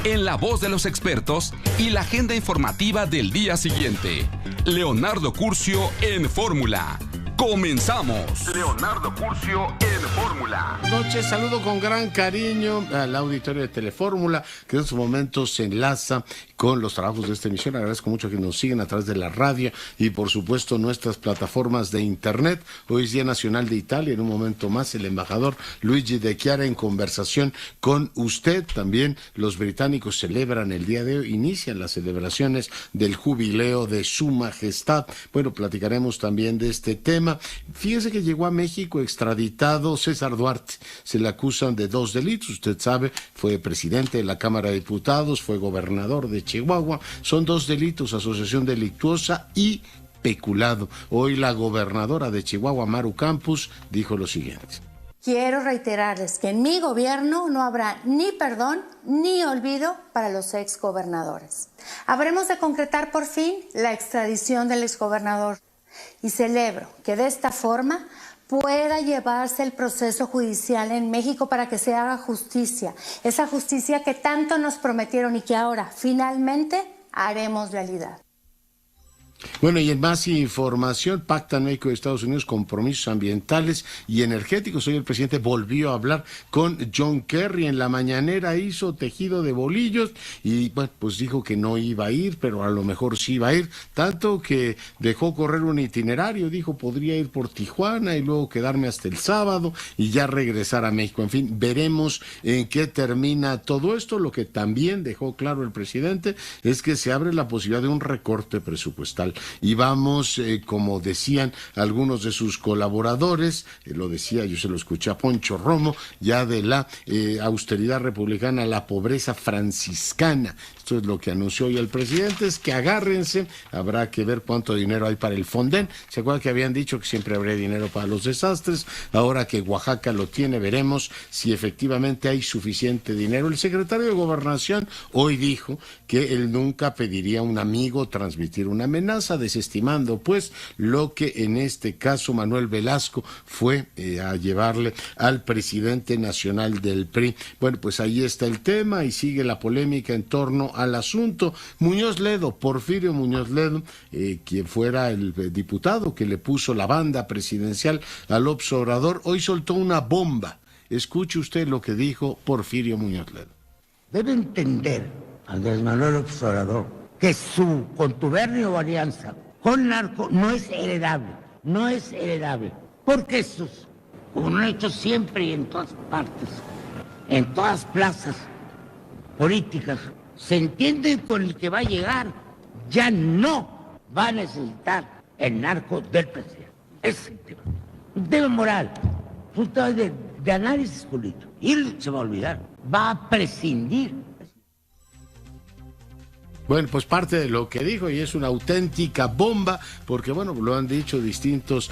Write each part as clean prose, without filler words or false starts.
en la voz de los expertos y la agenda informativa del día siguiente. Leonardo Curcio en Fórmula. ¡Comenzamos! Leonardo Curcio en Fórmula. Buenas noches, saludo con gran cariño al auditorio de Telefórmula, que en estos momentos se enlaza con los trabajos de esta emisión. Agradezco mucho que nos sigan a través de la radio y por supuesto nuestras plataformas de internet. Hoy es Día Nacional de Italia, en un momento más el embajador Luigi De Chiara en conversación con usted. También los británicos celebran el día de hoy, inician las celebraciones del jubileo de su majestad. Bueno, platicaremos también de este tema. Fíjese que llegó a México extraditado César Duarte. Se le acusan de 2 delitos. Usted sabe, fue presidente de la Cámara de Diputados, fue gobernador de Chihuahua. Son 2 delitos: asociación delictuosa y peculado. Hoy la gobernadora de Chihuahua, Maru Campos, dijo lo siguiente. Quiero reiterarles que en mi gobierno no habrá ni perdón ni olvido para los exgobernadores. Habremos de concretar por fin la extradición del exgobernador y celebro que de esta forma pueda llevarse el proceso judicial en México para que se haga justicia, esa justicia que tanto nos prometieron y que ahora finalmente haremos realidad. Bueno, y en más información, pactan México y Estados Unidos compromisos ambientales y energéticos. Hoy el presidente volvió a hablar con John Kerry. En la mañanera hizo tejido de bolillos y bueno, pues dijo que no iba a ir, pero a lo mejor sí iba a ir, tanto que dejó correr un itinerario. Dijo, podría ir por Tijuana y luego quedarme hasta el sábado y ya regresar a México. En fin, veremos en qué termina todo esto. Lo que también dejó claro el presidente es que se abre la posibilidad de un recorte presupuestal. Y vamos, como decían algunos de sus colaboradores, lo decía, yo se lo escuché a Poncho Romo, ya de la austeridad republicana a la pobreza franciscana. Esto es lo que anunció hoy el presidente, es que agárrense, habrá que ver cuánto dinero hay para el Fonden. ¿Se acuerdan que habían dicho que siempre habría dinero para los desastres? Ahora que Oaxaca lo tiene, veremos si efectivamente hay suficiente dinero. El secretario de Gobernación hoy dijo que él nunca pediría a un amigo transmitir una amenaza, desestimando pues lo que en este caso Manuel Velasco fue a llevarle al presidente nacional del PRI. Bueno, pues ahí está el tema y sigue la polémica en torno al asunto. Muñoz Ledo, Porfirio Muñoz Ledo, quien fuera el diputado que le puso la banda presidencial al López Obrador, hoy soltó una bomba. Escuche usted lo que dijo Porfirio Muñoz Ledo. Debe entender Andrés Manuel López Obrador que su contubernio o alianza con narco no es heredable, porque estos, como lo han hecho siempre y en todas partes, en todas plazas políticas, se entienden con el que va a llegar, ya no va a necesitar el narco del presidente. Es un tema moral, un tema de análisis político, y él se va a olvidar, va a prescindir. Bueno, pues parte de lo que dijo, y es una auténtica bomba, porque bueno, lo han dicho distintos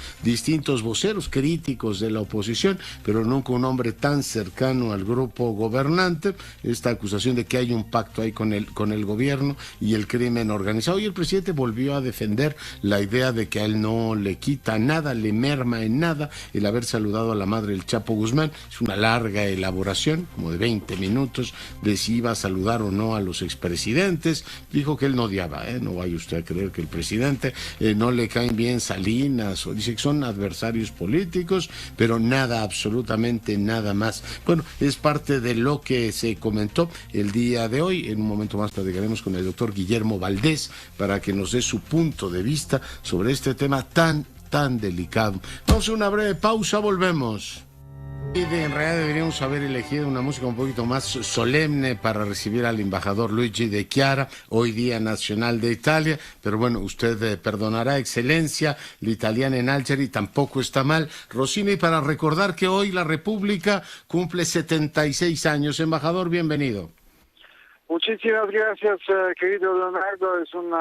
voceros críticos de la oposición, pero nunca un hombre tan cercano al grupo gobernante. Esta acusación de que hay un pacto ahí con el gobierno y el crimen organizado. Y el presidente volvió a defender la idea de que a él no le quita nada, le merma en nada el haber saludado a la madre del Chapo Guzmán. Es una larga elaboración, como de 20 minutos, de si iba a saludar o no a los expresidentes. Dijo que él no odiaba, no vaya usted a creer que el presidente no le caen bien Salinas, o dice que son adversarios políticos, pero nada, absolutamente nada más. Bueno, es parte de lo que se comentó el día de hoy. En un momento más platicaremos con el doctor Guillermo Valdés para que nos dé su punto de vista sobre este tema tan delicado. Vamos a una breve pausa, volvemos. Y en realidad deberíamos haber elegido una música un poquito más solemne para recibir al embajador Luigi De Chiara, hoy Día Nacional de Italia, pero bueno, usted perdonará, excelencia, la italiana en Algeri tampoco está mal. Rossini, para recordar que hoy la República cumple 76 años. Embajador, bienvenido. Muchísimas gracias, querido Leonardo, es un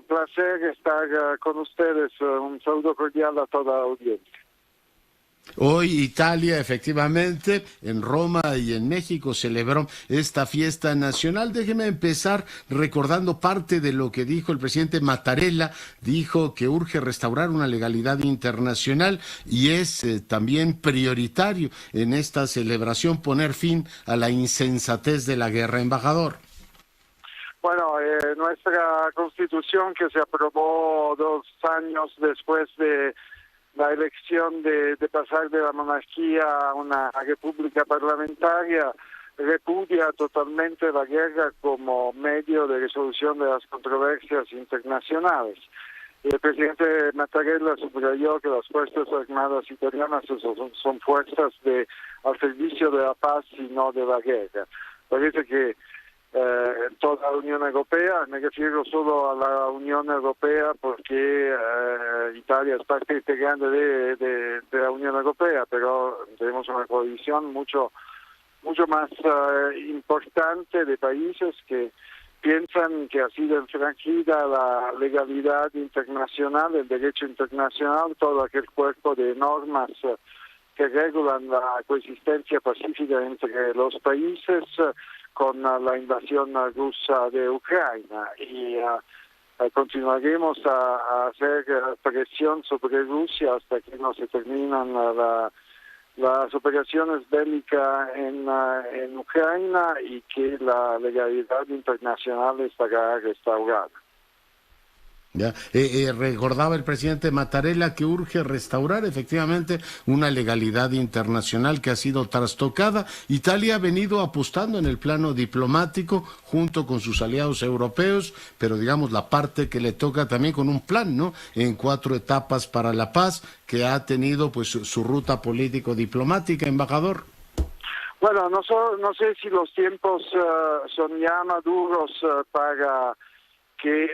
placer estar con ustedes. Un saludo cordial a toda la audiencia. Hoy Italia, efectivamente, en Roma y en México celebró esta fiesta nacional. Déjeme empezar recordando parte de lo que dijo el presidente Mattarella. Dijo que urge restaurar una legalidad internacional y es también prioritario en esta celebración poner fin a la insensatez de la guerra. Embajador. Bueno, nuestra Constitución, que se aprobó 2 años después de la elección de pasar de la monarquía a una república parlamentaria, repudia totalmente la guerra como medio de resolución de las controversias internacionales. El presidente Mattarella subrayó que las Fuerzas Armadas italianas son fuerzas al servicio de la paz y no de la guerra. Parece que toda la Unión Europea, me refiero solo a la Unión Europea porque Italia es parte integrante de la Unión Europea, pero tenemos una coalición mucho más importante de países que piensan que ha sido infringida la legalidad internacional, el derecho internacional, todo aquel cuerpo de normas que regulan la coexistencia pacífica entre los países con la invasión rusa de Ucrania. Y continuaremos a hacer presión sobre Rusia hasta que no se terminan las operaciones bélicas en Ucrania y que la legalidad internacional estará restaurada. Ya, recordaba el presidente Mattarella que urge restaurar efectivamente una legalidad internacional que ha sido trastocada. Italia ha venido apostando en el plano diplomático junto con sus aliados europeos, pero digamos la parte que le toca también con un plan, ¿no? En 4 etapas para la paz, que ha tenido pues su ruta político-diplomática, embajador. Bueno, no sé si los tiempos son ya maduros para que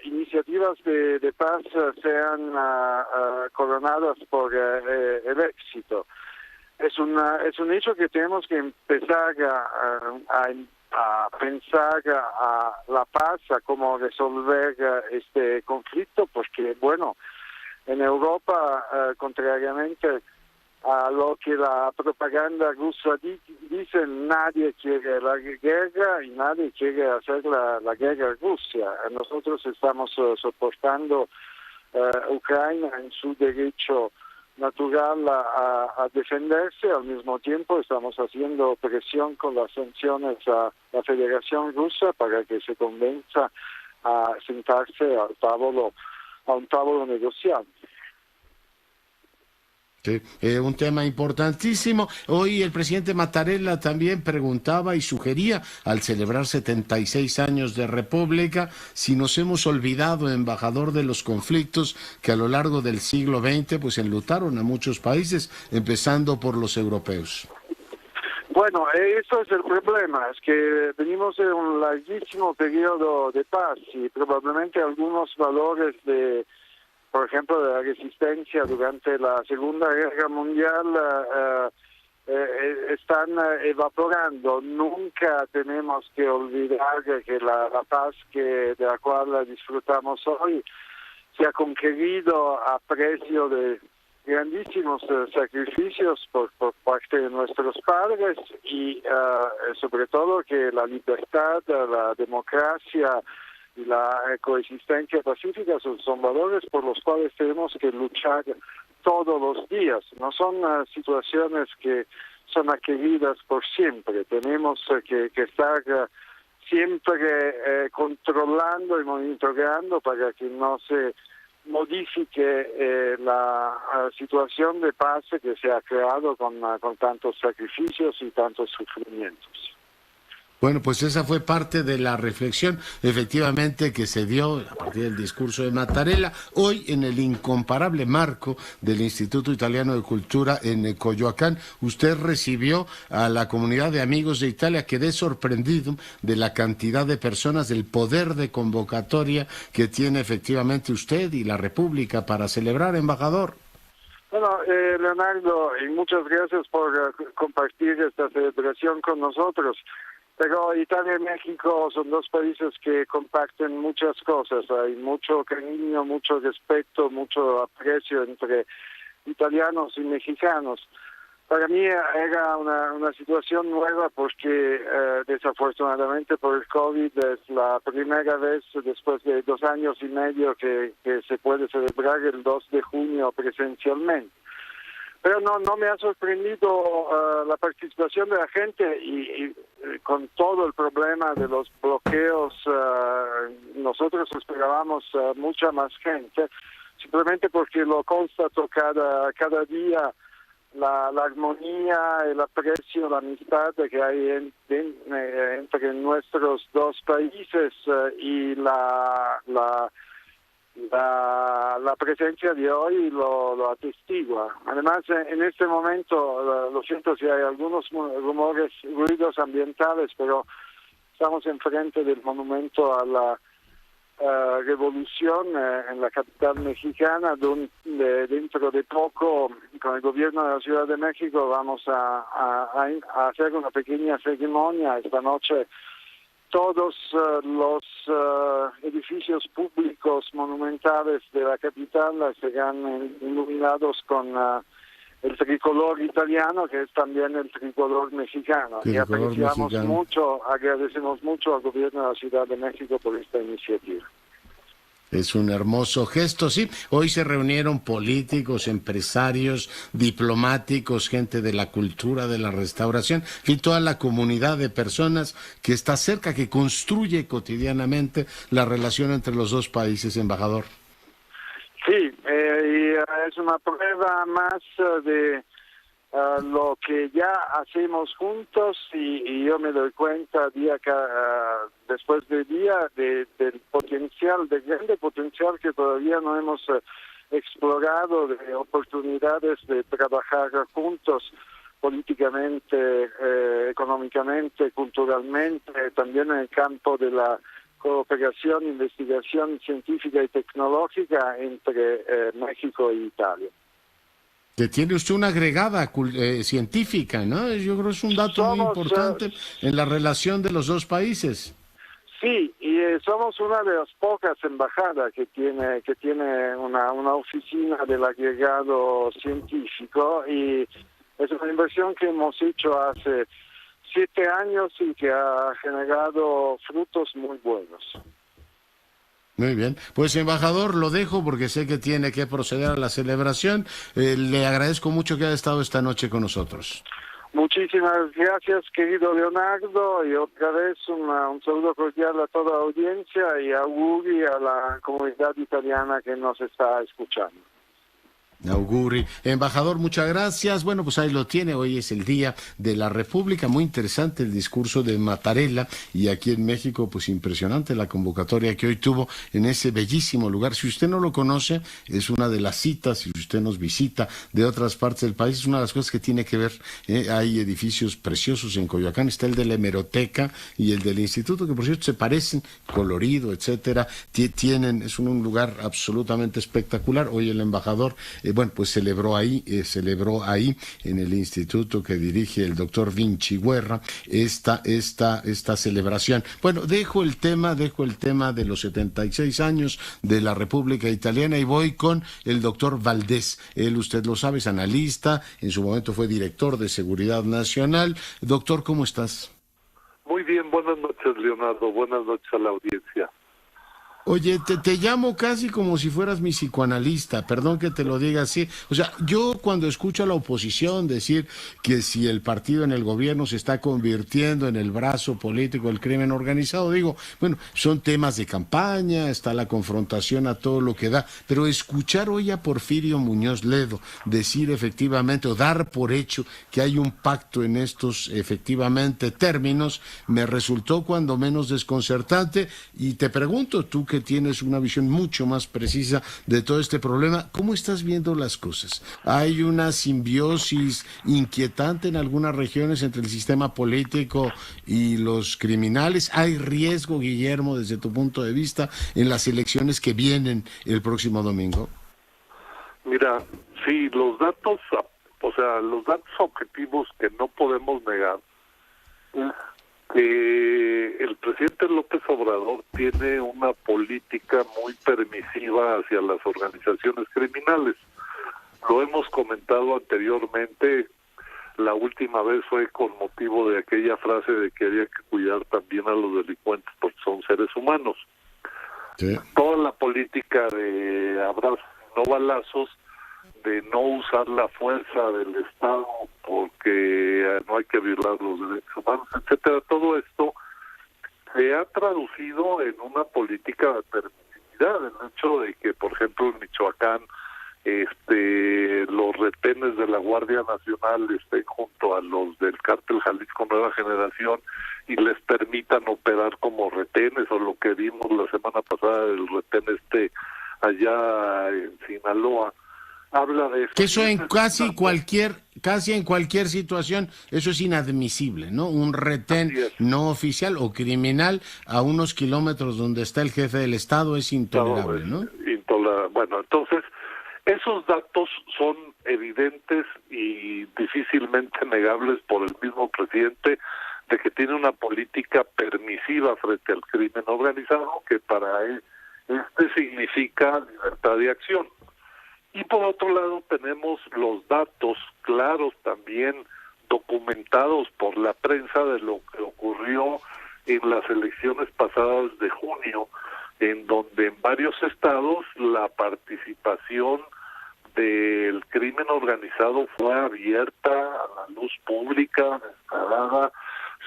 iniciativas de paz sean coronadas por el éxito. Es un hecho que tenemos que empezar a pensar a la paz, a cómo resolver este conflicto, porque bueno, en Europa, contrariamente a lo que la propaganda rusa dice, nadie quiere la guerra y nadie quiere hacer la guerra a Rusia. Nosotros estamos soportando Ucrania en su derecho natural a defenderse. Al mismo tiempo estamos haciendo presión con las sanciones a la Federación Rusa para que se convenza a sentarse a un tábulo negociante. Sí, un tema importantísimo. Hoy el presidente Mattarella también preguntaba y sugería, al celebrar 76 años de República, si nos hemos olvidado, embajador, de los conflictos que a lo largo del siglo XX pues enlutaron a muchos países, empezando por los europeos. Bueno, eso es el problema, es que venimos de un larguísimo periodo de paz y probablemente algunos valores por ejemplo, de la resistencia durante la Segunda Guerra Mundial están evaporando. Nunca tenemos que olvidar que la paz de la cual disfrutamos hoy se ha conquerido a precio de grandísimos sacrificios por parte de nuestros padres y sobre todo que la libertad, la democracia y la coexistencia pacífica son valores por los cuales tenemos que luchar todos los días. No son situaciones que son adquiridas por siempre. Tenemos que estar siempre controlando y monitoreando para que no se modifique la situación de paz que se ha creado con tantos sacrificios y tantos sufrimientos. Bueno, pues esa fue parte de la reflexión, efectivamente, que se dio a partir del discurso de Mattarella, hoy en el incomparable marco del Instituto Italiano de Cultura en Coyoacán. Usted recibió a la comunidad de amigos de Italia. Quedé sorprendido de la cantidad de personas, del poder de convocatoria que tiene efectivamente usted y la República para celebrar, embajador. Bueno, Leonardo, y muchas gracias por compartir esta celebración con nosotros. Pero Italia y México son 2 países que comparten muchas cosas. Hay mucho cariño, mucho respeto, mucho aprecio entre italianos y mexicanos. Para mí era una situación nueva porque desafortunadamente por el COVID es la primera vez después de 2 años y medio que se puede celebrar el 2 de junio presencialmente. Pero no me ha sorprendido la participación de la gente y con todo el problema de los bloqueos, nosotros esperábamos mucha más gente, simplemente porque lo constato cada día, la armonía, el aprecio, la amistad que hay entre nuestros dos países y la presencia de hoy lo atestigua. Además, en este momento, lo siento si hay algunos ruidos ambientales, pero estamos enfrente del monumento a la revolución en la capital mexicana, donde dentro de poco, con el gobierno de la Ciudad de México, vamos a hacer una pequeña ceremonia esta noche. Todos los edificios públicos monumentales de la capital serán iluminados con el tricolor italiano, que es también el tricolor mexicano. Y agradecemos mucho al gobierno de la Ciudad de México por esta iniciativa. Es un hermoso gesto, sí. Hoy se reunieron políticos, empresarios, diplomáticos, gente de la cultura, de la restauración, y toda la comunidad de personas que está cerca, que construye cotidianamente la relación entre los dos países, embajador. Sí, y es una prueba más de lo que ya hacemos juntos y yo me doy cuenta después de día del potencial, del grande potencial que todavía no hemos explorado, de oportunidades de trabajar juntos políticamente, económicamente, culturalmente, también en el campo de la cooperación, investigación científica y tecnológica entre México e Italia. Que tiene usted una agregada científica, ¿no? Yo creo que es un dato muy importante en la relación de los dos países. Sí, y somos una de las pocas embajadas que tiene una oficina del agregado científico, y es una inversión que hemos hecho hace 7 años y que ha generado frutos muy buenos. Muy bien, pues embajador, lo dejo porque sé que tiene que proceder a la celebración. Le agradezco mucho que haya estado esta noche con nosotros. Muchísimas gracias, querido Leonardo, y otra vez un saludo cordial a toda la audiencia y auguri a la comunidad italiana que nos está escuchando. Auguri. Embajador, muchas gracias. Bueno, pues ahí lo tiene. Hoy es el Día de la República. Muy interesante el discurso de Mattarella, y aquí en México, pues impresionante la convocatoria que hoy tuvo en ese bellísimo lugar. Si usted no lo conoce, es una de las citas, si usted nos visita de otras partes del país, es una de las cosas que tiene que ver. Hay edificios preciosos en Coyoacán, está el de la Hemeroteca y el del Instituto, que por cierto se parecen, colorido, etcétera. Es un lugar absolutamente espectacular. Hoy el embajador bueno, pues celebró ahí en el instituto que dirige el doctor Vinci Guerra esta celebración. Bueno, dejo el tema de los 76 años de la República Italiana y voy con el doctor Valdés. Él, usted lo sabe, es analista, en su momento fue director de Seguridad Nacional. Doctor, ¿cómo estás? Muy bien, buenas noches, Leonardo, buenas noches a la audiencia. Oye, te llamo casi como si fueras mi psicoanalista, perdón que te lo diga así. O sea, yo cuando escucho a la oposición decir que si el partido en el gobierno se está convirtiendo en el brazo político del crimen organizado, digo, bueno, son temas de campaña, está la confrontación a todo lo que da, pero escuchar hoy a Porfirio Muñoz Ledo decir efectivamente o dar por hecho que hay un pacto en estos efectivamente términos, me resultó cuando menos desconcertante, y te pregunto, tú que tienes una visión mucho más precisa de todo este problema, ¿cómo estás viendo las cosas? ¿Hay una simbiosis inquietante en algunas regiones entre el sistema político y los criminales? ¿Hay riesgo, Guillermo, desde tu punto de vista, en las elecciones que vienen el próximo domingo? Mira, sí, los datos objetivos que no podemos negar es que el presidente López Obrador tiene una política muy permisiva hacia las organizaciones criminales. Lo hemos comentado anteriormente, la última vez fue con motivo de aquella frase de que había que cuidar también a los delincuentes porque son seres humanos. Sí. Toda la política de abrazos no balazos, de no usar la fuerza del Estado porque no hay que violar los derechos humanos, etcétera. Todo esto se ha traducido en una política de permisividad. El hecho de que, por ejemplo, en Michoacán los retenes de la Guardia Nacional estén junto a los del Cártel Jalisco Nueva Generación y les permitan operar como retenes, o lo que vimos la semana pasada del retén allá en Sinaloa, habla de eso. Que eso en casi en cualquier situación, eso es inadmisible, ¿no? Un retén no oficial o criminal a unos kilómetros donde está el jefe del Estado es intolerable, ¿no? Bueno, entonces, esos datos son evidentes y difícilmente negables por el mismo presidente, de que tiene una política permisiva frente al crimen organizado, que para él significa libertad de acción. Y por otro lado tenemos los datos claros, también documentados por la prensa, de lo que ocurrió en las elecciones pasadas de junio, en donde en varios estados la participación del crimen organizado fue abierta a la luz pública, descarada,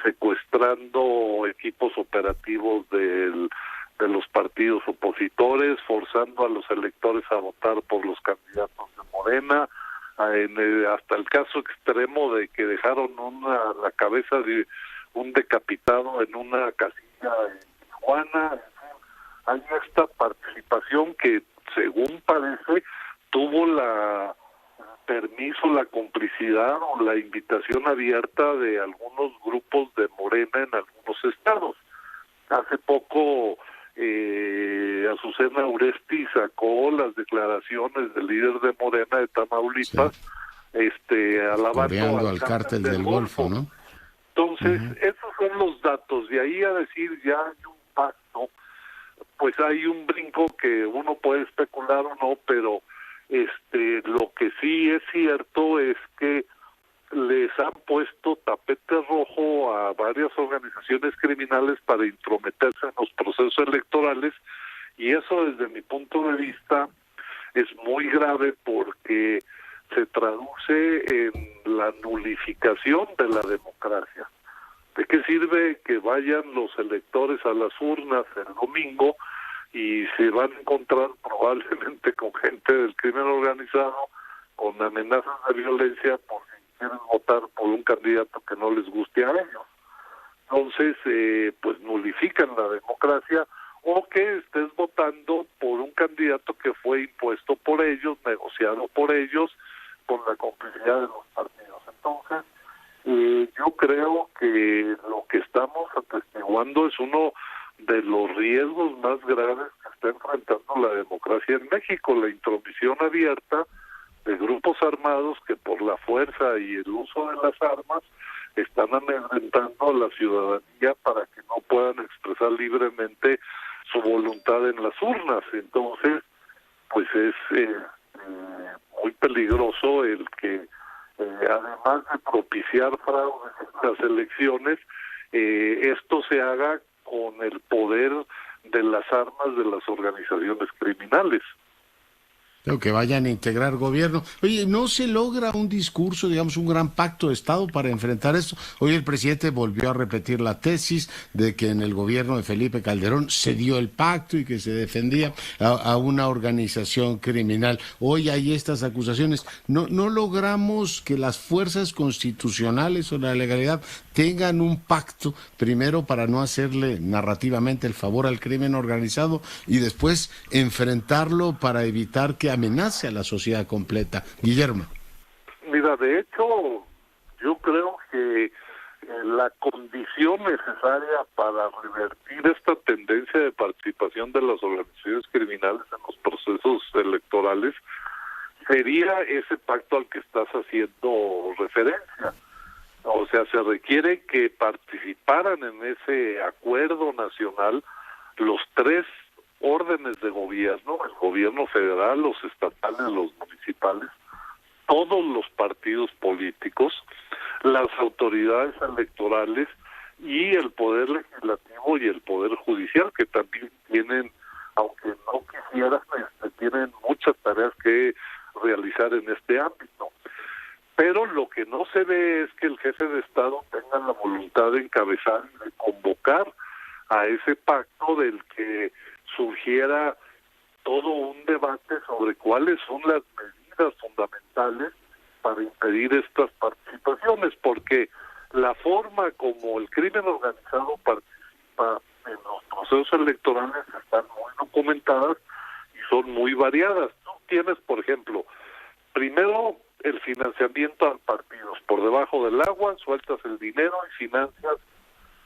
secuestrando equipos operativos de los partidos opositores, forzando a los electores a votar por los candidatos de Morena, hasta el caso extremo de que dejaron la cabeza de un decapitado en una casilla en Tijuana. Hay esta participación que, según parece, tuvo la permiso, la complicidad o la invitación abierta de algunos grupos de Morena en algunos estados. Hace poco Azucena Uresti sacó las declaraciones del líder de Morena de Tamaulipas, alabando al cártel del Golfo, ¿no? Entonces, esos son los datos. De ahí a decir ya hay un pacto, pues hay un brinco que uno puede especular o no, pero lo que sí es cierto es que les han puesto tapete rojo a varias organizaciones criminales para intrometerse en los procesos electorales, y eso, desde mi punto de vista, es muy grave, porque se traduce en la nulificación de la democracia. ¿De qué sirve que vayan los electores a las urnas el domingo y se van a encontrar probablemente con gente del crimen organizado, con amenazas de violencia por si quieren votar por un candidato que no les guste a ellos? Entonces, pues nulifican la democracia, o que estés votando por un candidato que fue impuesto por ellos, negociado por ellos, con la complicidad de los partidos. Entonces, yo creo que lo que estamos atestiguando es uno de los riesgos más graves que está enfrentando la democracia en México, la intromisión abierta de grupos armados que, por la fuerza y el uso de las armas, están amedrentando a la ciudadanía para que no puedan expresar libremente su voluntad en las urnas. Entonces, pues es muy peligroso el que, además de propiciar fraudes en las elecciones, esto se haga con el poder de las armas de las organizaciones criminales. Creo que vayan a integrar gobierno. Oye, ¿no se logra un discurso, digamos, un gran pacto de Estado para enfrentar esto? Hoy el presidente volvió a repetir la tesis de que en el gobierno de Felipe Calderón se dio el pacto y que se defendía a una organización criminal. Hoy hay estas acusaciones. ¿No logramos que las fuerzas constitucionales o la legalidad tengan un pacto, primero para no hacerle narrativamente el favor al crimen organizado y después enfrentarlo para evitar que amenace a la sociedad completa? Guillermo. Mira, de hecho, yo creo que la condición necesaria para revertir esta tendencia de participación de las organizaciones criminales en los procesos electorales sería ese pacto al que estás haciendo referencia. O sea, se requiere que participaran en ese acuerdo nacional los tres órdenes de gobierno: el gobierno federal, los estatales, los municipales, todos los partidos políticos, las autoridades electorales y el poder legislativo y el poder judicial, que también tienen, aunque no quisieran, tienen muchas tareas que realizar en encabezar y de convocar a ese pacto del que surgiera todo un debate sobre cuáles son las medidas fundamentales para impedir estas participaciones, porque la forma como el crimen organizado participa en los procesos electorales están muy documentadas y son muy variadas. Tú tienes, por ejemplo, primero el financiamiento a partidos. Por debajo del agua sueltas el dinero y financias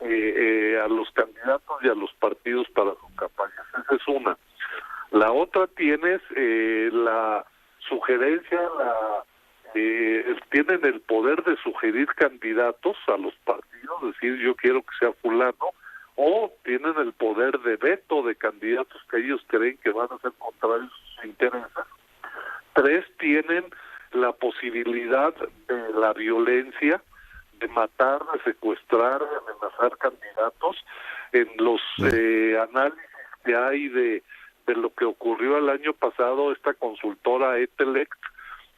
a los candidatos y a los partidos para sus campañas. Esa es una. La otra tienes la sugerencia, tienen el poder de sugerir candidatos a los partidos, decir yo quiero que sea fulano, o tienen el poder de veto de candidatos que ellos creen que van a ser contrarios a sus intereses. Tres, tienen la posibilidad de la violencia, de matar, de secuestrar, de amenazar candidatos. En los análisis que hay de lo que ocurrió el año pasado, esta consultora Etelect,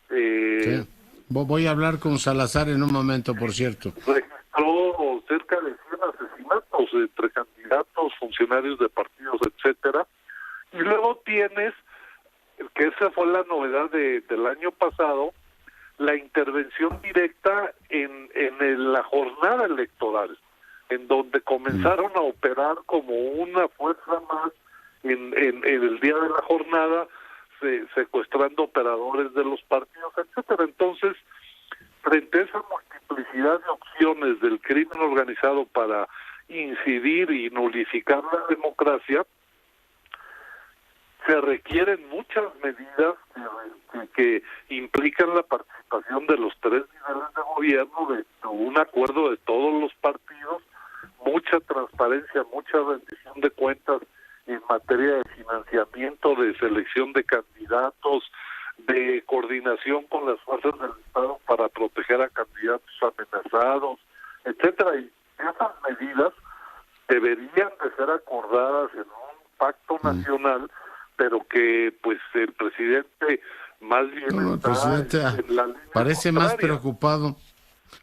sí. Voy a hablar con Salazar en un momento, por cierto. Registró cerca de 100 asesinatos entre candidatos, funcionarios de partidos, etcétera. Y luego tienes, que esa fue la novedad del año pasado, la intervención directa en la jornada electoral, en donde comenzaron a operar como una fuerza más en el día de la jornada, secuestrando operadores de los partidos, etcétera. Entonces, frente a esa multiplicidad de opciones del crimen organizado para incidir y nulificar la democracia, se requieren muchas medidas que implican la participación de los tres niveles de gobierno, de un acuerdo de todos los partidos, mucha transparencia, mucha rendición de cuentas en materia de financiamiento, de selección de candidatos, de coordinación con las fuerzas del Estado para proteger a candidatos amenazados, etcétera. Y esas medidas deberían de ser acordadas en un pacto nacional, pero que pues el presidente más bien el presidente en la línea parece contraria. más preocupado.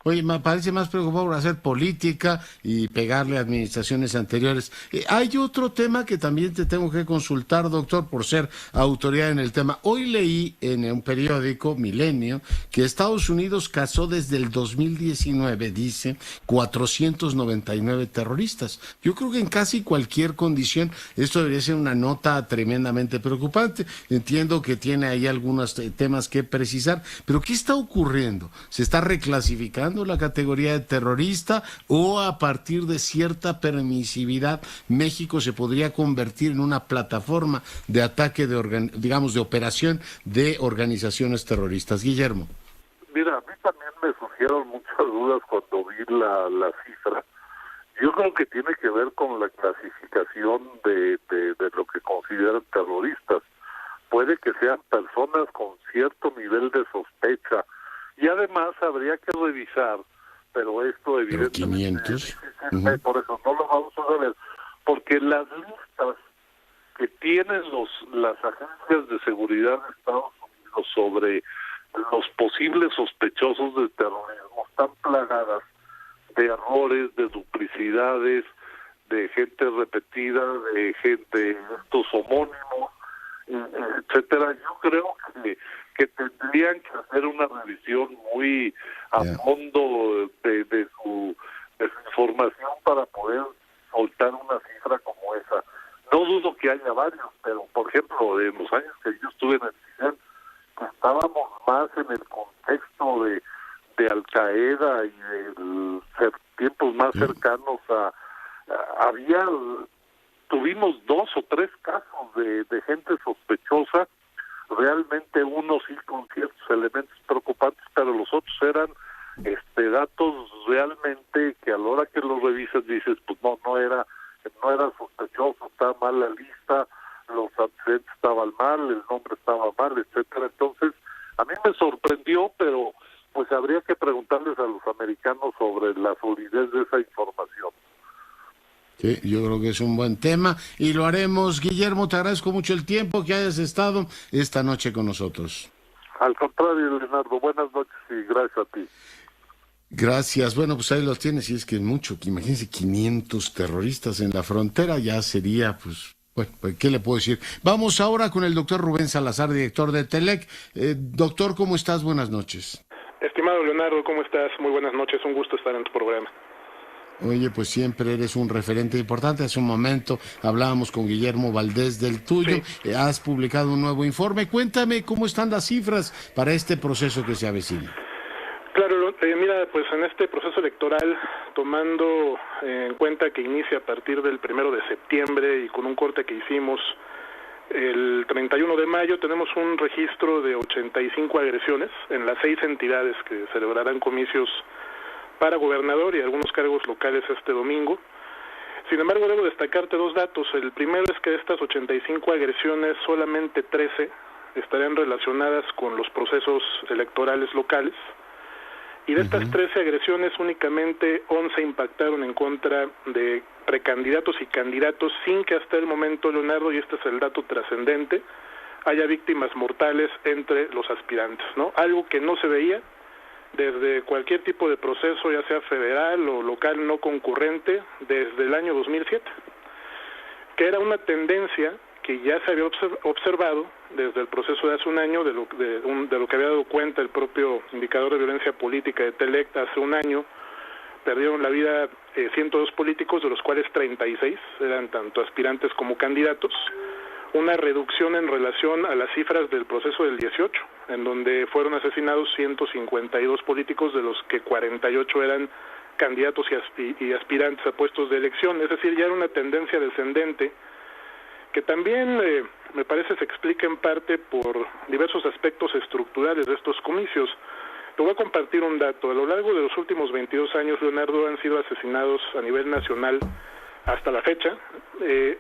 Oye, me parece más preocupado por hacer política y pegarle a administraciones anteriores. Hay otro tema que también te tengo que consultar, doctor, por ser autoridad en el tema. Hoy leí en un periódico, Milenio, que Estados Unidos cazó desde el 2019, dice, 499 terroristas. Yo creo que en casi cualquier condición esto debería ser una nota tremendamente preocupante. Entiendo que tiene ahí algunos temas que precisar, pero ¿qué está ocurriendo? ¿Se está reclasificando la categoría de terrorista o a partir de cierta permisividad México se podría convertir en una plataforma de ataque de operación de organizaciones terroristas? Guillermo. Mira, a mí también me surgieron muchas dudas cuando vi la cifra. Yo creo que tiene que ver con la clasificación de lo que consideran terroristas. Puede que sean personas con cierto nivel de sospecha. Y además habría que revisar, pero esto evidentemente es difícil, por eso no lo vamos a saber, porque las listas que tienen las agencias de seguridad de Estados Unidos sobre los posibles sospechosos de terrorismo están plagadas de errores, de duplicidades, de gente repetida, de gente, estos homónimos, etcétera. Yo creo que tendrían que hacer una revisión muy a fondo de su información para poder soltar una cifra como esa. No dudo que haya varios, pero por ejemplo, en los años que yo estuve en el CISEN, que estábamos más en el contexto de Al Qaeda y de tiempos más cercanos tuvimos 2 o 3 casos de gente sospechosa, realmente uno sí con ciertos elementos preocupantes, pero los otros eran datos realmente que a la hora que los revisas dices, pues no era sospechoso, estaba mal la lista, los antecedentes estaban mal, el nombre estaba mal, etcétera. Entonces, a mí me sorprendió, pero pues habría que preguntarles a los americanos sobre la solidez de esa información. Sí, yo creo que es un buen tema y lo haremos. Guillermo, te agradezco mucho el tiempo que hayas estado esta noche con nosotros. Al contrario, Leonardo, buenas noches y gracias a ti. Gracias. Bueno, pues ahí los tienes, y es que es mucho, que imagínense 500 terroristas en la frontera, ya sería, pues, bueno, pues, ¿qué le puedo decir? Vamos ahora con el doctor Rubén Salazar, director de TELEC. Doctor, ¿cómo estás? Buenas noches. Estimado Leonardo, ¿cómo estás? Muy buenas noches, un gusto estar en tu programa. Oye, pues siempre eres un referente importante. Hace un momento hablábamos con Guillermo Valdés del tuyo. Sí. Has publicado un nuevo informe. Cuéntame cómo están las cifras para este proceso que se avecina. Claro, mira, pues en este proceso electoral, tomando en cuenta que inicia a partir del 1 de septiembre y con un corte que hicimos el 31 de mayo, tenemos un registro de 85 agresiones en las 6 entidades que celebrarán comicios para gobernador y algunos cargos locales este domingo. Sin embargo, debo destacarte 2 datos. El primero es que de estas 85 agresiones, solamente 13 estarán relacionadas con los procesos electorales locales. Y de estas 13 agresiones, únicamente 11 impactaron en contra de precandidatos y candidatos, sin que hasta el momento, Leonardo, y este es el dato trascendente, haya víctimas mortales entre los aspirantes, ¿no? Algo que no se veía desde cualquier tipo de proceso, ya sea federal o local no concurrente, desde el año 2007, que era una tendencia que ya se había observado desde el proceso de hace un año, de lo que había dado cuenta el propio indicador de violencia política de TELEC. Hace un año perdieron la vida 102 políticos, de los cuales 36 eran tanto aspirantes como candidatos, una reducción en relación a las cifras del proceso del 18, en donde fueron asesinados 152 políticos, de los que 48 eran candidatos y aspirantes a puestos de elección. Es decir, ya era una tendencia descendente que también me parece se explica en parte por diversos aspectos estructurales de estos comicios. Te voy a compartir un dato. A lo largo de los últimos 22 años, Leonardo, han sido asesinados a nivel nacional hasta la fecha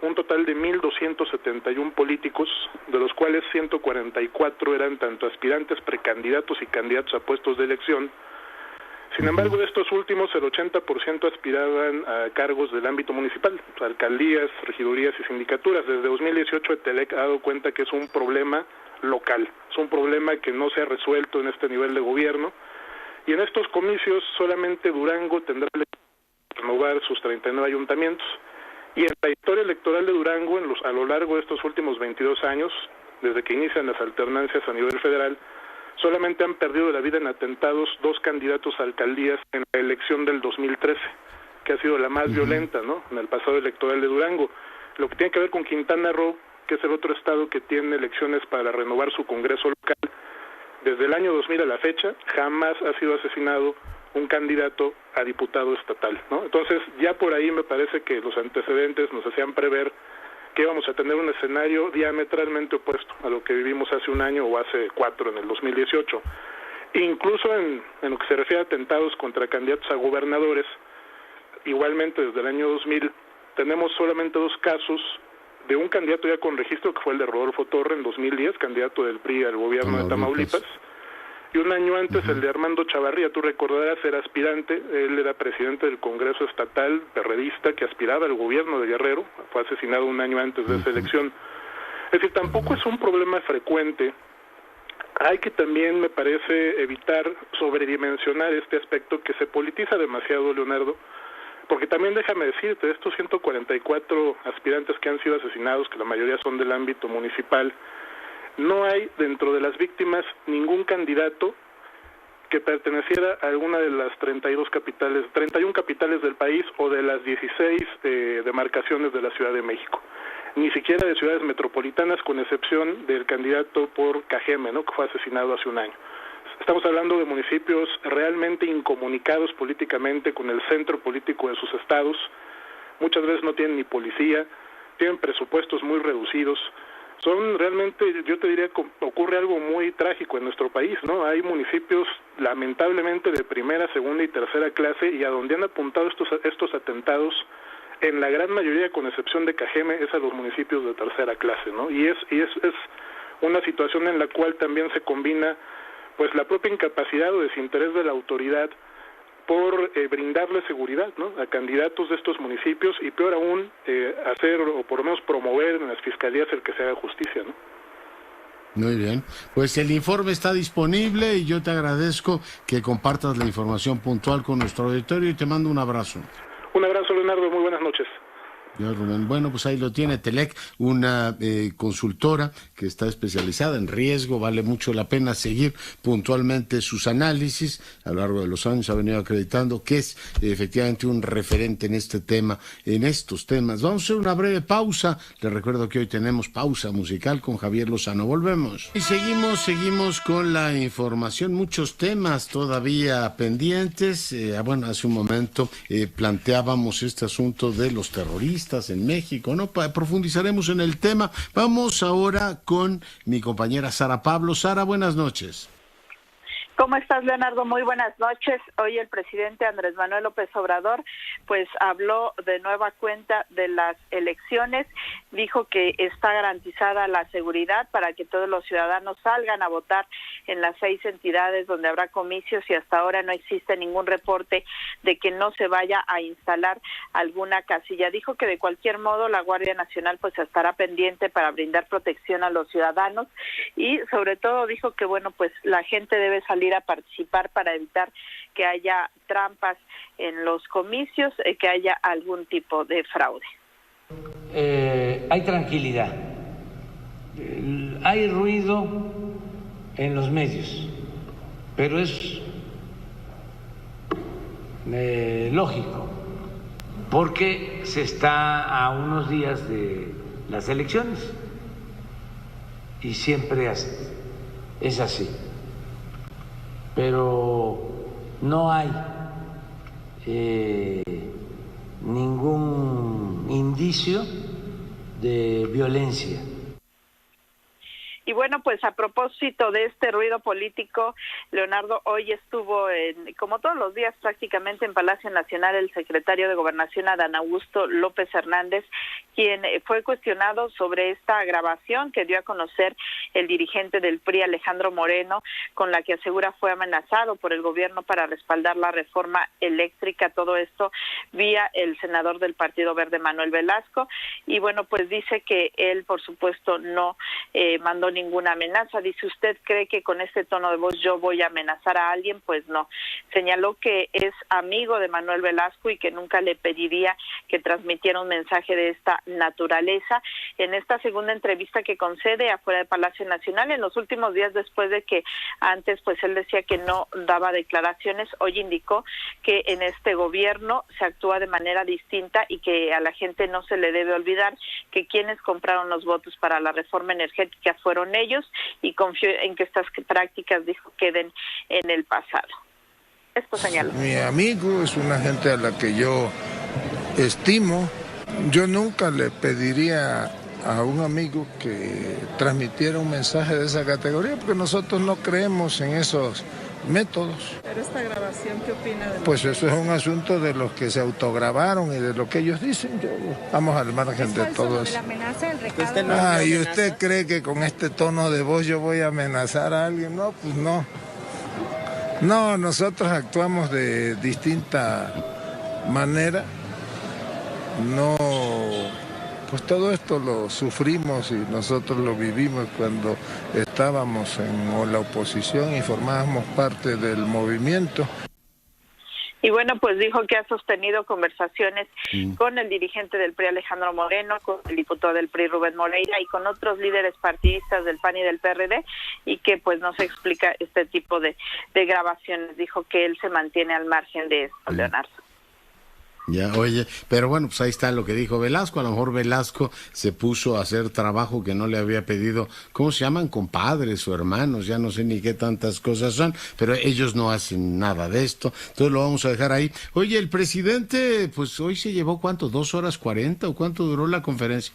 un total de 1.271 políticos, de los cuales 144 eran tanto aspirantes, precandidatos y candidatos a puestos de elección. Sin embargo, de estos últimos, el 80% aspiraban a cargos del ámbito municipal, alcaldías, regidurías y sindicaturas. Desde 2018, TELEC ha dado cuenta que es un problema local, es un problema que no se ha resuelto en este nivel de gobierno, y en estos comicios solamente Durango tendrá que renovar sus 39 ayuntamientos, y en la historia electoral de Durango, a lo largo de estos últimos 22 años, desde que inician las alternancias a nivel federal, solamente han perdido la vida en atentados 2 candidatos a alcaldías en la elección del 2013, que ha sido la más violenta, ¿no?, en el pasado electoral de Durango. Lo que tiene que ver con Quintana Roo, que es el otro estado que tiene elecciones para renovar su congreso local, desde el año 2000 a la fecha, jamás ha sido asesinado un candidato a diputado estatal, ¿no? Entonces, ya por ahí me parece que los antecedentes nos hacían prever que íbamos a tener un escenario diametralmente opuesto a lo que vivimos hace un año o hace 4, en el 2018. Incluso en lo que se refiere a atentados contra candidatos a gobernadores, igualmente desde el año 2000, tenemos solamente 2 casos de un candidato ya con registro, que fue el de Rodolfo Torre en 2010, candidato del PRI al gobierno de Tamaulipas, y un año antes el de Armando Chavarría. Tú recordarás, era aspirante, él era presidente del Congreso Estatal, perredista, que aspiraba al gobierno de Guerrero, fue asesinado un año antes de esa elección. Es decir, tampoco es un problema frecuente. Hay que también, me parece, evitar sobredimensionar este aspecto que se politiza demasiado, Leonardo, porque también déjame decirte, de estos 144 aspirantes que han sido asesinados, que la mayoría son del ámbito municipal, no hay dentro de las víctimas ningún candidato que perteneciera a alguna de las 31 capitales del país o de las 16 demarcaciones de la Ciudad de México, ni siquiera de ciudades metropolitanas, con excepción del candidato por Cajeme, ¿no?, que fue asesinado hace un año. Estamos hablando de municipios realmente incomunicados políticamente con el centro político de sus estados. Muchas veces no tienen ni policía, tienen presupuestos muy reducidos. Son realmente, yo te diría, ocurre algo muy trágico en nuestro país, ¿no? Hay municipios lamentablemente de primera, segunda y tercera clase, y a donde han apuntado estos atentados, en la gran mayoría, con excepción de Cajeme, es a los municipios de tercera clase, ¿no? Y es una situación en la cual también se combina pues la propia incapacidad o desinterés de la autoridad por brindarle seguridad, ¿no?, a candidatos de estos municipios, y peor aún, hacer o por lo menos promover en las fiscalías el que se haga justicia, ¿no? Muy bien, pues el informe está disponible y yo te agradezco que compartas la información puntual con nuestro auditorio y te mando un abrazo. Un abrazo, Leonardo, muy buenas noches. Ya, Rubén. Bueno, pues ahí lo tiene Telec, una consultora que está especializada en riesgo. Vale mucho la pena seguir puntualmente sus análisis. A lo largo de los años ha venido acreditando que es efectivamente un referente en este tema, en estos temas. Vamos a hacer una breve pausa. Les recuerdo que hoy tenemos pausa musical con Javier Lozano. Volvemos. Y seguimos con la información. Muchos temas todavía pendientes. Bueno, hace un momento planteábamos este asunto de los terroristas en México, ¿no? Profundizaremos en el tema. Vamos ahora con mi compañera Sara Pablo. Sara, buenas noches. ¿Cómo estás, Leonardo? Muy buenas noches. Hoy el presidente Andrés Manuel López Obrador pues habló de nueva cuenta de las elecciones, dijo que está garantizada la seguridad para que todos los ciudadanos salgan a votar en las 6 entidades donde habrá comicios y hasta ahora no existe ningún reporte de que no se vaya a instalar alguna casilla. Dijo que de cualquier modo la Guardia Nacional pues estará pendiente para brindar protección a los ciudadanos y sobre todo dijo que bueno, pues la gente debe salir a participar para evitar que haya trampas en los comicios, que haya algún tipo de fraude. Hay tranquilidad, hay ruido en los medios, pero es lógico, porque se está a unos días de las elecciones y siempre es así. Pero no hay ningún indicio de violencia. Y bueno, pues a propósito de este ruido político, Leonardo, hoy estuvo, como todos los días prácticamente, en Palacio Nacional el secretario de Gobernación, Adán Augusto López Hernández, quien fue cuestionado sobre esta grabación que dio a conocer el dirigente del PRI, Alejandro Moreno, con la que asegura fue amenazado por el gobierno para respaldar la reforma eléctrica, todo esto vía el senador del Partido Verde, Manuel Velasco, y bueno, pues dice que él, por supuesto, no mandó ninguna amenaza. Dice, ¿usted cree que con este tono de voz yo voy a amenazar a alguien? Pues no. Señaló que es amigo de Manuel Velasco y que nunca le pediría que transmitiera un mensaje de esta naturaleza. En esta segunda entrevista que concede afuera del Palacio Nacional, en los últimos días después de que antes pues él decía que no daba declaraciones, hoy indicó que en este gobierno se actúa de manera distinta y que a la gente no se le debe olvidar que quienes compraron los votos para la reforma energética fueron ellos y confío en que estas prácticas, dijo, queden en el pasado. Esto señaló. Mi amigo es una gente a la que yo estimo. Yo nunca le pediría a un amigo que transmitiera un mensaje de esa categoría porque nosotros no creemos en esos métodos. Pero esta grabación, ¿qué opina de Pues eso es un asunto de los que se autograbaron y de lo que ellos dicen. Vamos al margen de todo eso. La amenaza, el recado. ¿Y usted cree que con este tono de voz yo voy a amenazar a alguien? No, pues no. No, nosotros actuamos de distinta manera. No, pues todo esto lo sufrimos y nosotros lo vivimos cuando estábamos en la oposición y formábamos parte del movimiento. Y bueno, pues dijo que ha sostenido conversaciones con el dirigente del PRI, Alejandro Moreno, con el diputado del PRI, Rubén Moreira, y con otros líderes partidistas del PAN y del PRD, y que pues no se explica este tipo de grabaciones. Dijo que él se mantiene al margen de esto, Leonardo. Ya, oye, pero bueno, pues ahí está lo que dijo Velasco. A lo mejor Velasco se puso a hacer trabajo que no le había pedido, ¿cómo se llaman? Compadres o hermanos, ya no sé ni qué tantas cosas son, pero ellos no hacen nada de esto, entonces lo vamos a dejar ahí. Oye, el presidente, pues hoy se llevó, ¿cuánto? ¿2 horas 40 o cuánto duró la conferencia?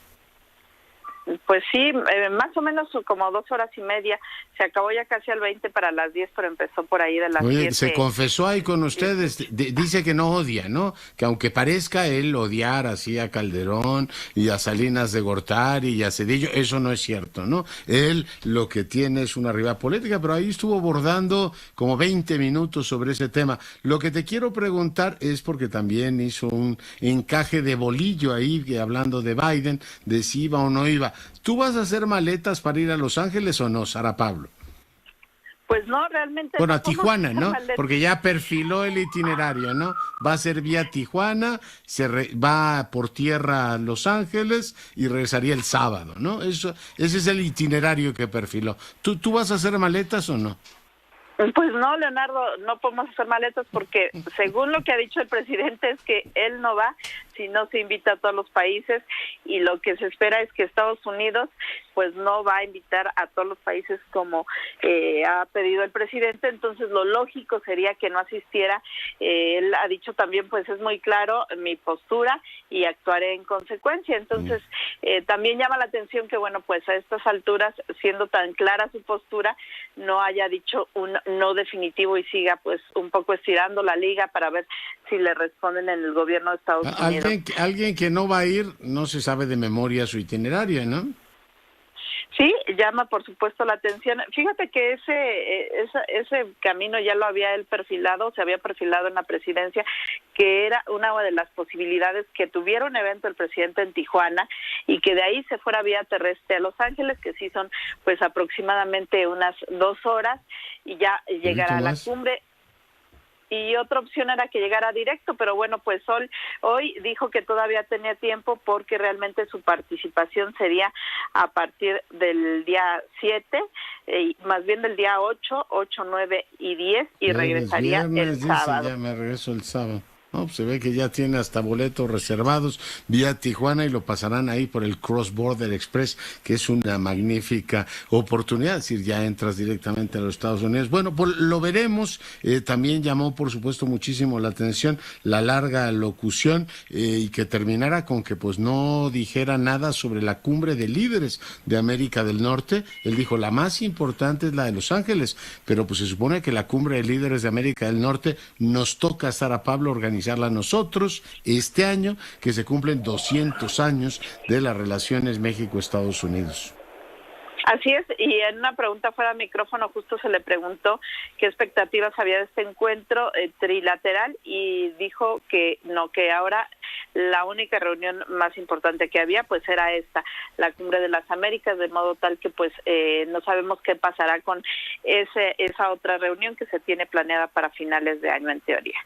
Pues sí, más o menos como 2 horas y media. Se acabó ya casi al 20 para las 10, pero empezó por ahí de las 7. Oye, se confesó ahí con ustedes, dice que no odia, ¿no? Que aunque parezca él odiar así a Calderón y a Salinas de Gortari y a Zedillo, eso no es cierto, ¿no? Él lo que tiene es una rivalidad política, pero ahí estuvo bordando como 20 minutos sobre ese tema. Lo que te quiero preguntar es porque también hizo un encaje de bolillo ahí, hablando de Biden, de si iba o no iba. ¿Tú vas a hacer maletas para ir a Los Ángeles o no, Sara Pablo? Pues no, realmente... Bueno, no, a Tijuana, ¿no? maletas. Porque ya perfiló el itinerario, ¿no? Va a ser vía Tijuana, va por tierra a Los Ángeles y regresaría el sábado, ¿no? Ese es el itinerario que perfiló. ¿Tú vas a hacer maletas o no? Pues no, Leonardo, no podemos hacer maletas porque según lo que ha dicho el presidente es que él no va si no se invita a todos los países, y lo que se espera es que Estados Unidos pues no va a invitar a todos los países como ha pedido el presidente. Entonces lo lógico sería que no asistiera. Él ha dicho también, pues es muy claro mi postura y actuaré en consecuencia. Entonces también llama la atención que, bueno, pues a estas alturas, siendo tan clara su postura, no haya dicho un no definitivo y siga pues un poco estirando la liga para ver si le responden en el gobierno de Estados Unidos. Alguien que no va a ir no se sabe de memoria su itinerario, ¿no? Sí, llama por supuesto la atención. Fíjate que ese camino ya lo había él perfilado, se había perfilado en la presidencia, que era una de las posibilidades, que tuviera un evento el presidente en Tijuana y que de ahí se fuera vía terrestre a Los Ángeles, que sí son pues aproximadamente unas 2 horas, y ya llegar a la cumbre. Y otra opción era que llegara directo, pero bueno, pues hoy dijo que todavía tenía tiempo porque realmente su participación sería a partir del día 7, más bien del día 8, 9 y 10, y regresaría el sábado. Ya me regreso el sábado. No, pues se ve que ya tiene hasta boletos reservados vía Tijuana y lo pasarán ahí por el Cross Border Express, que es una magnífica oportunidad, es decir, ya entras directamente a los Estados Unidos. Bueno, pues lo veremos. También llamó, por supuesto, muchísimo la atención la larga locución y que terminara con que pues no dijera nada sobre la cumbre de líderes de América del Norte. Él dijo, la más importante es la de Los Ángeles, pero pues se supone que la cumbre de líderes de América del Norte nos toca, Sara Pablo, organizarla nosotros este año, que se cumplen 200 años de las relaciones México-Estados Unidos. Así es, y en una pregunta fuera de micrófono justo se le preguntó qué expectativas había de este encuentro trilateral, y dijo que no, que ahora la única reunión más importante que había pues era esta, la Cumbre de las Américas, de modo tal que pues no sabemos qué pasará con esa otra reunión que se tiene planeada para finales de año en teoría.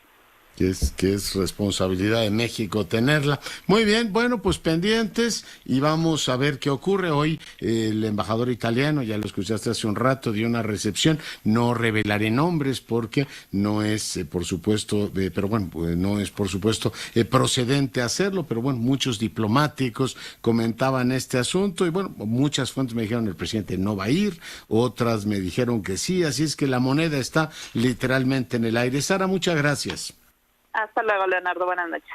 Que es responsabilidad de México tenerla. Muy bien, bueno, pues pendientes y vamos a ver qué ocurre. Hoy el embajador italiano, ya lo escuchaste hace un rato, dio una recepción. No revelaré nombres porque no es, por supuesto, pero bueno, pues no es, por supuesto, procedente hacerlo, pero bueno, muchos diplomáticos comentaban este asunto y bueno, muchas fuentes me dijeron el presidente no va a ir, otras me dijeron que sí, así es que la moneda está literalmente en el aire. Sara, muchas gracias. Hasta luego, Leonardo. Buenas noches.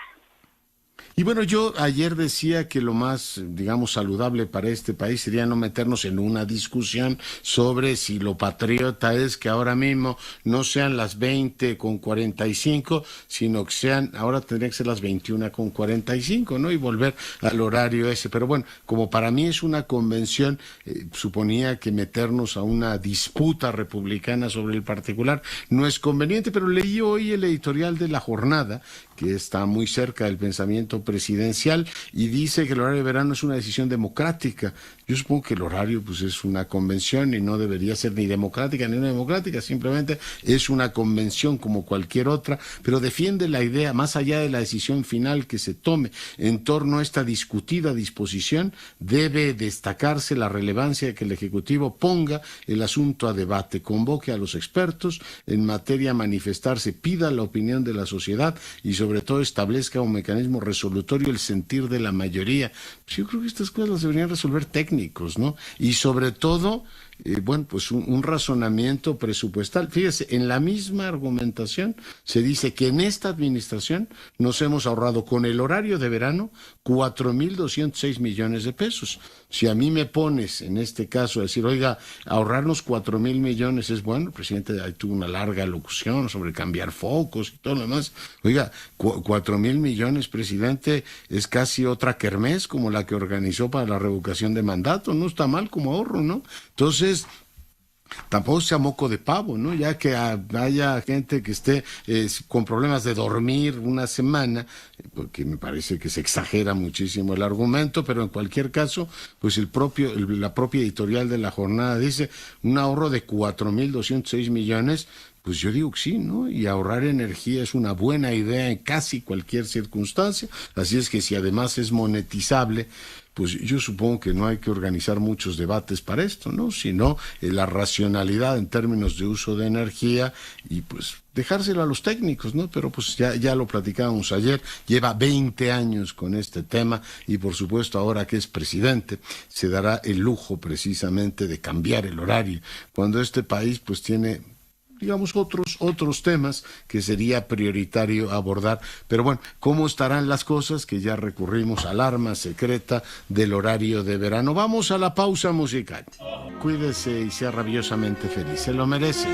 Y bueno, yo ayer decía que lo más, digamos, saludable para este país sería no meternos en una discusión sobre si lo patriota es que ahora mismo no sean las 20:45, sino que sean, ahora tendrían que ser las 21:45, ¿no? Y volver al horario ese. Pero bueno, como para mí es una convención, suponía que meternos a una disputa republicana sobre el particular no es conveniente, pero leí hoy el editorial de La Jornada, que está muy cerca del pensamiento presidencial, y dice que el horario de verano es una decisión democrática. Yo supongo que el horario pues es una convención y no debería ser ni democrática ni no democrática, simplemente es una convención como cualquier otra, pero defiende la idea, más allá de la decisión final que se tome en torno a esta discutida disposición, debe destacarse la relevancia de que el Ejecutivo ponga el asunto a debate, convoque a los expertos en materia a manifestarse, pida la opinión de la sociedad y sobre todo establezca un mecanismo resolutorio el sentir de la mayoría. Pues yo creo que estas cosas las deberían resolver técnicos, ¿no? Y sobre todo, bueno, pues un razonamiento presupuestal. Fíjese, en la misma argumentación se dice que en esta administración nos hemos ahorrado con el horario de verano 4,206 millones de pesos. Si a mí me pones, en este caso, a decir, oiga, ahorrarnos 4,000 millones es bueno, el presidente ahí tuvo una larga locución sobre cambiar focos y todo lo demás. Oiga, 4,000 millones, presidente, es casi otra kermés como la que organizó para la revocación de mandato, no está mal como ahorro, ¿no? Entonces, Tampoco sea moco de pavo, ¿no? Ya que haya gente que esté con problemas de dormir una semana, porque me parece que se exagera muchísimo el argumento, pero en cualquier caso, pues la propia editorial de La Jornada dice un ahorro de 4.206 millones. Pues yo digo que sí, ¿no? Y ahorrar energía es una buena idea en casi cualquier circunstancia. Así es que si además es monetizable, pues yo supongo que no hay que organizar muchos debates para esto, ¿no? Sino la racionalidad en términos de uso de energía y pues dejárselo a los técnicos, ¿no? Pero pues ya lo platicábamos ayer, lleva 20 años con este tema y por supuesto ahora que es presidente se dará el lujo precisamente de cambiar el horario, cuando este país pues tiene, digamos, otros temas que sería prioritario abordar. Pero bueno, ¿cómo estarán las cosas? Que ya recurrimos al arma secreta del horario de verano. Vamos a la pausa musical. Cuídese y sea rabiosamente feliz. Se lo merece.